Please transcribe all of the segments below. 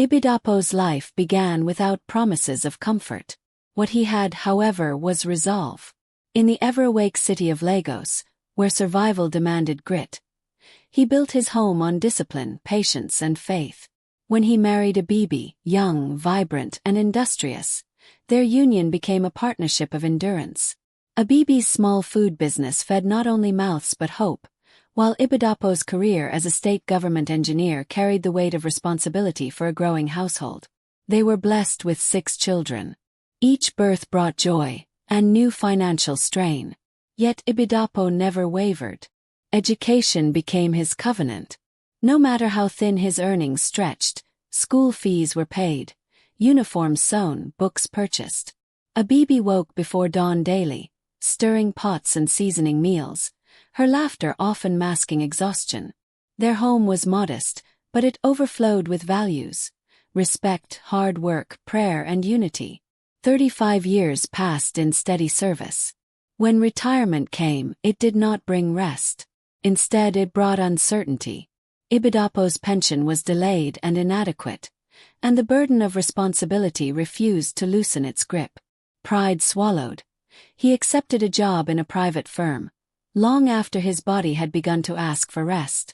Ibidapo's life began without promises of comfort. What he had, however, was resolve. In the ever-awake city of Lagos, where survival demanded grit, he built his home on discipline, patience, and faith. When he married Abibi, young, vibrant, and industrious, their union became a partnership of endurance. Abibi's small food business fed not only mouths but hope, while Ibidapo's career as a state government engineer carried the weight of responsibility for a growing household. They were blessed with 6 children. Each birth brought joy and new financial strain. Yet Ibidapo never wavered. Education became his covenant. No matter how thin his earnings stretched, school fees were paid, uniforms sewn, books purchased. Abibi woke before dawn daily, stirring pots and seasoning meals, her laughter often masking exhaustion. Their home was modest, but it overflowed with values: respect, hard work, prayer, and unity. 35 years passed in steady service. When retirement came, it did not bring rest. Instead, it brought uncertainty. Ibidapo's pension was delayed and inadequate, and the burden of responsibility refused to loosen its grip. Pride swallowed. He accepted a job in a private firm, long after his body had begun to ask for rest.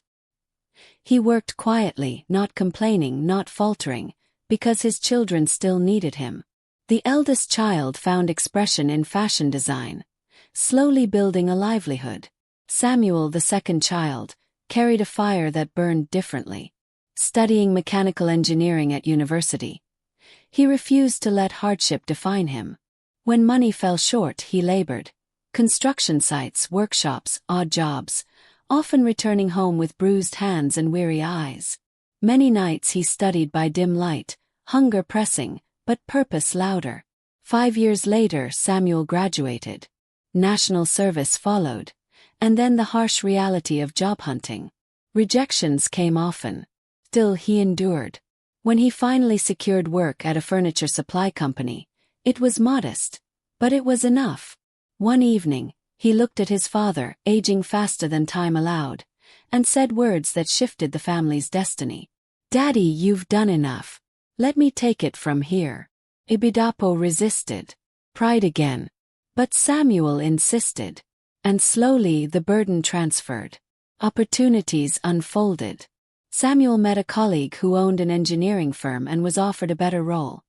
He worked quietly, not complaining, not faltering, because his children still needed him. The eldest child found expression in fashion design, slowly building a livelihood. Samuel, the second child, carried a fire that burned differently. Studying mechanical engineering at university, he refused to let hardship define him. When money fell short, he labored. Construction sites, workshops, odd jobs, often returning home with bruised hands and weary eyes. Many nights he studied by dim light, hunger pressing, but purpose louder. 5 years later, Samuel graduated. National service followed, and then the harsh reality of job hunting. Rejections came often. Still, he endured. When he finally secured work at a furniture supply company, it was modest, but it was enough. One evening, he looked at his father, aging faster than time allowed, and said words that shifted the family's destiny. "Daddy, you've done enough. Let me take it from here." Ibidapo resisted. Pride again. But Samuel insisted. And slowly the burden transferred. Opportunities unfolded. Samuel met a colleague who owned an engineering firm and was offered a better role.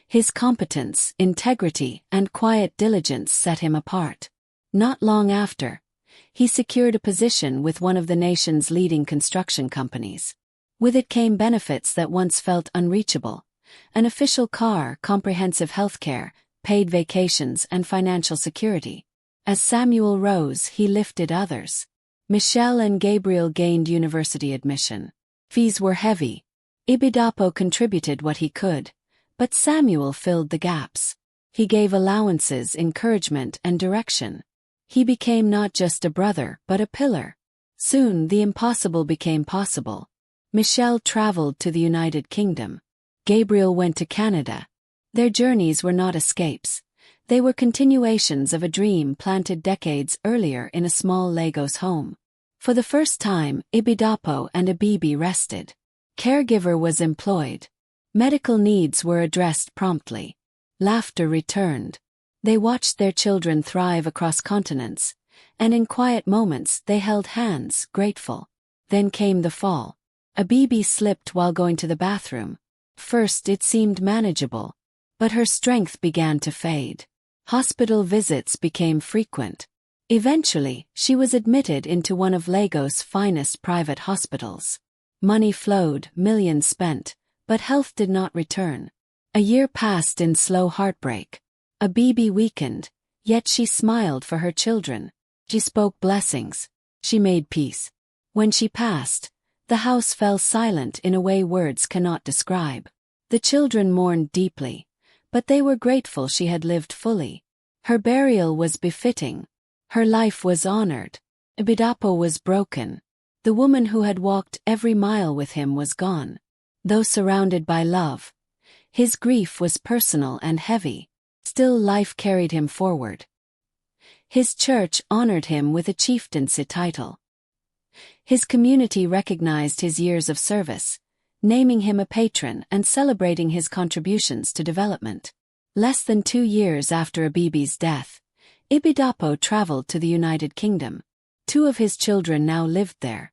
His competence, integrity, and quiet diligence set him apart. Not long after, he secured a position with one of the nation's leading construction companies. With it came benefits that once felt unreachable: an official car, comprehensive healthcare, paid vacations, and financial security. As Samuel rose, he lifted others. Michelle and Gabriel gained university admission. Fees were heavy. Ibidapo contributed what he could, but Samuel filled the gaps. He gave allowances, encouragement, and direction. He became not just a brother, but a pillar. Soon, the impossible became possible. Michelle traveled to the United Kingdom. Gabriel went to Canada. Their journeys were not escapes. They were continuations of a dream planted decades earlier in a small Lagos home. For the first time, Ibidapo and Abibi rested. Caregiver was employed. Medical needs were addressed promptly. Laughter returned. They watched their children thrive across continents, and in quiet moments they held hands, grateful. Then came the fall. Abibi slipped while going to the bathroom. First it seemed manageable, but her strength began to fade. Hospital visits became frequent. Eventually, she was admitted into one of Lagos' finest private hospitals. Money flowed, millions spent, but health did not return. A year passed in slow heartbreak. Abibi weakened, yet she smiled for her children. She spoke blessings. She made peace. When she passed, the house fell silent in a way words cannot describe. The children mourned deeply, but they were grateful she had lived fully. Her burial was befitting. Her life was honored. Ibidapo was broken. The woman who had walked every mile with him was gone. Though surrounded by love, his grief was personal and heavy. Still, life carried him forward. His church honored him with a chieftaincy title. His community recognized his years of service, naming him a patron and celebrating his contributions to development. Less than 2 years after Abibi's death, Ibidapo traveled to the United Kingdom. 2 of his children now lived there.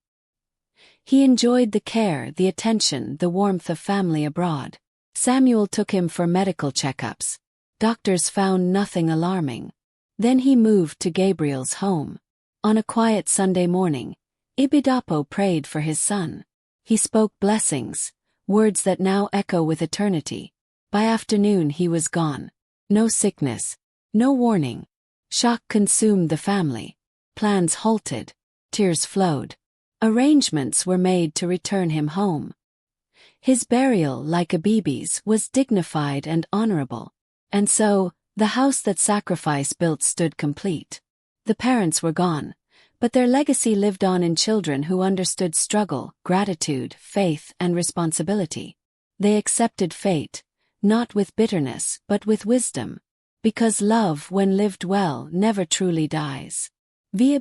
He enjoyed the care, the attention, the warmth of family abroad. Samuel took him for medical checkups. Doctors found nothing alarming. Then he moved to Gabriel's home. On a quiet Sunday morning, Ibidapo prayed for his son. He spoke blessings, words that now echo with eternity. By afternoon he was gone. No sickness, no warning. Shock consumed the family. Plans halted. Tears flowed. Arrangements were made to return him home. His burial, like Abibi's, was dignified and honorable. And so, the house that sacrifice built stood complete. The parents were gone, but their legacy lived on in children who understood struggle, gratitude, faith, and responsibility. They accepted fate, not with bitterness, but with wisdom. Because love, when lived well, never truly dies. Via